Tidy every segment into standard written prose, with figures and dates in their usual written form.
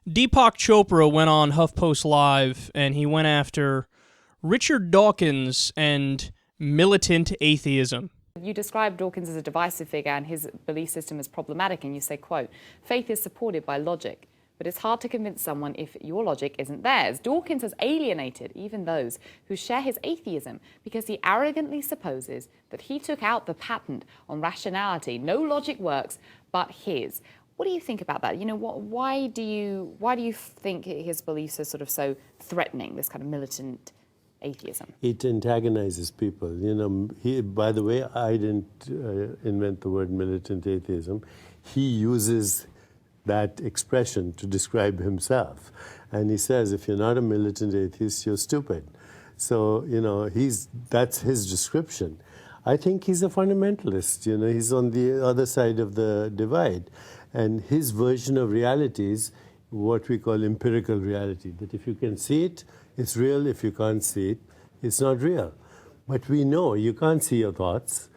Deepak Chopra went on HuffPost Live, and he went after Richard Dawkins and militant atheism. You describe Dawkins as a divisive figure and his belief system as problematic, and you say, quote, faith is supported by logic, but it's hard to convince someone if your logic isn't theirs. Dawkins has alienated even those who share his atheism because he arrogantly supposes that he took out the patent on rationality. No logic works but his. What do you think about that? You know, why do you think his beliefs are sort of so threatening, this kind of militant atheism? It antagonizes people. You know, by the way, I didn't invent the word militant atheism. He uses that expression to describe himself. And he says, if you're not a militant atheist, you're stupid. So, you know, that's his description. I think he's a fundamentalist. You know, he's on the other side of the divide. And his version of reality is what we call empirical reality, that if you can see it, it's real. If you can't see it, it's not real. But we know you can't see your thoughts,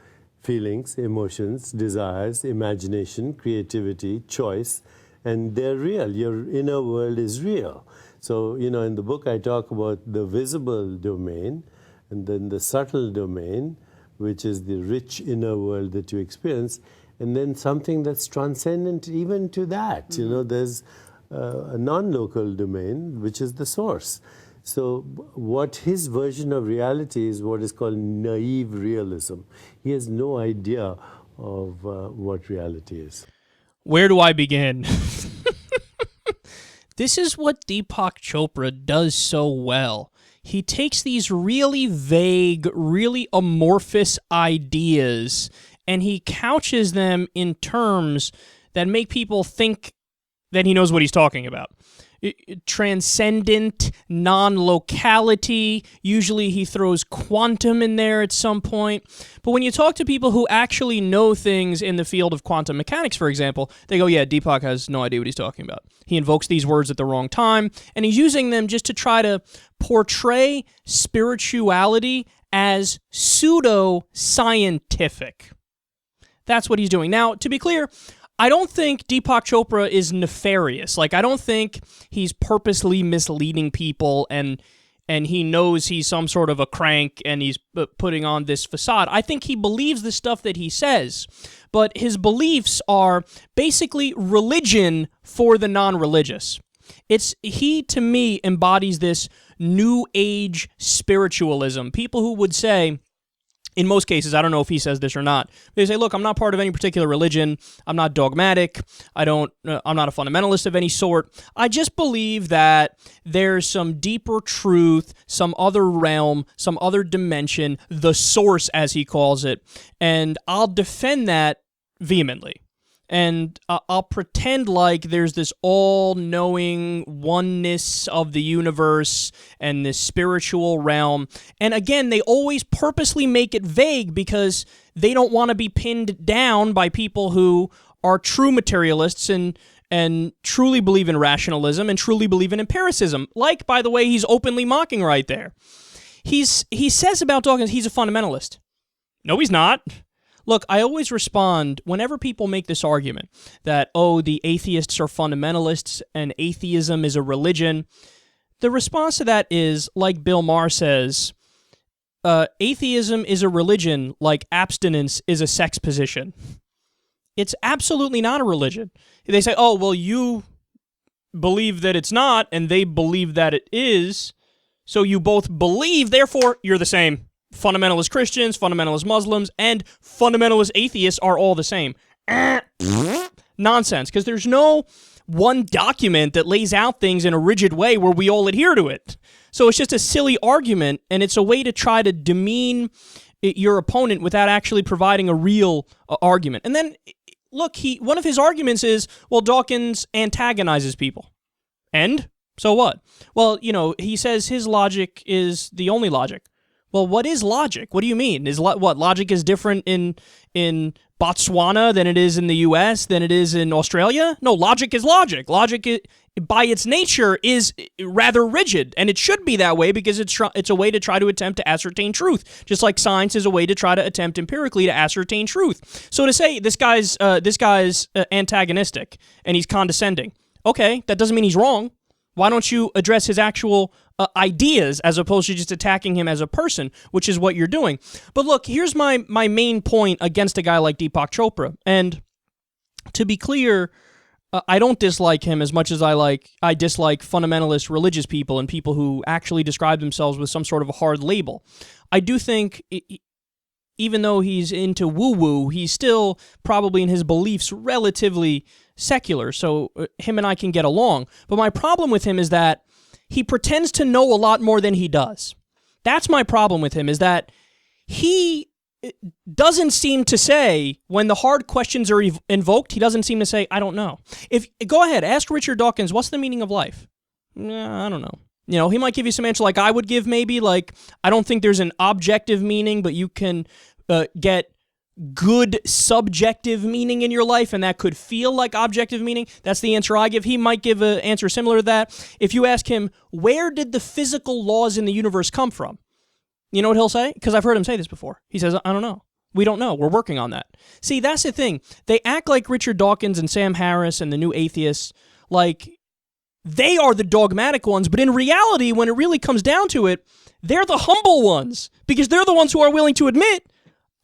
feelings, emotions, desires, imagination, creativity, choice, and they're real. Your inner world is real. So, you know, in the book I talk about the visible domain and then the subtle domain, which is the rich inner world that you experience, and then something that's transcendent even to that. Mm-hmm. You know, there's a non-local domain, which is the source. So what his version of reality is what is called naive realism. He has no idea of what reality is. Where do I begin? This is what Deepak Chopra does so well. He takes these really vague, really amorphous ideas and he couches them in terms that make people think that he knows what he's talking about. Transcendent, non-locality, usually he throws quantum in there at some point. But when you talk to people who actually know things in the field of quantum mechanics, for example, they go, yeah, Deepak has no idea what he's talking about. He invokes these words at the wrong time, and he's using them just to try to portray spirituality as pseudo-scientific. That's what he's doing. Now, to be clear, I don't think Deepak Chopra is nefarious. Like, I don't think he's purposely misleading people and he knows he's some sort of a crank and he's putting on this facade. I think he believes the stuff that he says, but his beliefs are basically religion for the non-religious. He, to me, embodies this new age spiritualism. People who would say, in most cases, I don't know if he says this or not, they say, look, I'm not part of any particular religion, I'm not dogmatic, I'm not a fundamentalist of any sort, I just believe that there's some deeper truth, some other realm, some other dimension, the source, as he calls it, and I'll defend that vehemently. And I'll pretend like there's this all-knowing oneness of the universe and this spiritual realm. And again, they always purposely make it vague because they don't want to be pinned down by people who are true materialists and truly believe in rationalism and truly believe in empiricism. Like, by the way, he's openly mocking right there. He says about Dawkins, he's a fundamentalist. No, he's not. Look, I always respond whenever people make this argument that, oh, the atheists are fundamentalists and atheism is a religion. The response to that is, like Bill Maher says, atheism is a religion like abstinence is a sex position. It's absolutely not a religion. They say, oh, well, you believe that it's not, and they believe that it is, so you both believe, therefore you're the same. Fundamentalist Christians, fundamentalist Muslims, and fundamentalist atheists are all the same. Nonsense, because there's no one document that lays out things in a rigid way where we all adhere to it. So it's just a silly argument, and it's a way to try to demean your opponent without actually providing a real argument. And then, look, one of his arguments is, well, Dawkins antagonizes people. And? So what? Well, you know, he says his logic is the only logic. Well, what is logic? What do you mean? What logic is different in Botswana than it is in the U.S., than it is in Australia? No, logic is logic. Logic, by its nature, is rather rigid, and it should be that way because it's a way to try to attempt to ascertain truth, just like science is a way to try to attempt empirically to ascertain truth. So to say this guy's antagonistic and he's condescending, Okay, that doesn't mean he's wrong. Why don't you address his actual ideas as opposed to just attacking him as a person, which is what you're doing. But look, here's my main point against a guy like Deepak Chopra. And to be clear, I don't dislike him as much as I dislike fundamentalist religious people and people who actually describe themselves with some sort of a hard label. I do think, even though he's into woo-woo, he's still probably in his beliefs relatively secular, so him and I can get along. But my problem with him is that he pretends to know a lot more than he does. That's my problem with him, is that he doesn't seem to say, when the hard questions are invoked, he doesn't seem to say, I don't know. Go ahead, ask Richard Dawkins, what's the meaning of life? I don't know. You know, he might give you some answer like I would give maybe, like, I don't think there's an objective meaning, but you can get good subjective meaning in your life, and that could feel like objective meaning. That's the answer I give. He might give an answer similar to that. If you ask him, where did the physical laws in the universe come from? You know what he'll say? Because I've heard him say this before. He says, I don't know. We don't know. We're working on that. See, that's the thing. They act like Richard Dawkins and Sam Harris and the new atheists, like they are the dogmatic ones, but in reality, when it really comes down to it, they're the humble ones, because they're the ones who are willing to admit,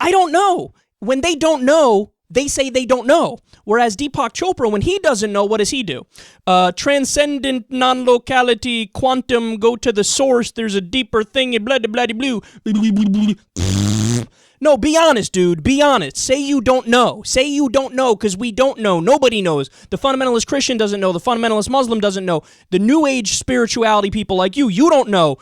I don't know. When they don't know, they say they don't know. Whereas Deepak Chopra, when he doesn't know, what does he do? Transcendent non-locality, quantum, go to the source, there's a deeper thing, blah, blah, blah, blah. No, be honest, dude. Be honest. Say you don't know. Say you don't know, because we don't know. Nobody knows. The fundamentalist Christian doesn't know. The fundamentalist Muslim doesn't know. The New Age spirituality people like you don't know.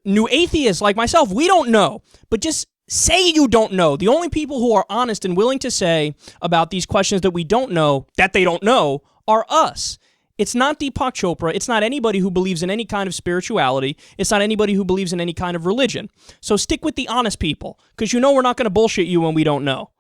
New atheists like myself, we don't know. But just say you don't know. The only people who are honest and willing to say about these questions that we don't know, that they don't know, are us. It's not Deepak Chopra. It's not anybody who believes in any kind of spirituality. It's not anybody who believes in any kind of religion. So stick with the honest people, because you know we're not going to bullshit you when we don't know.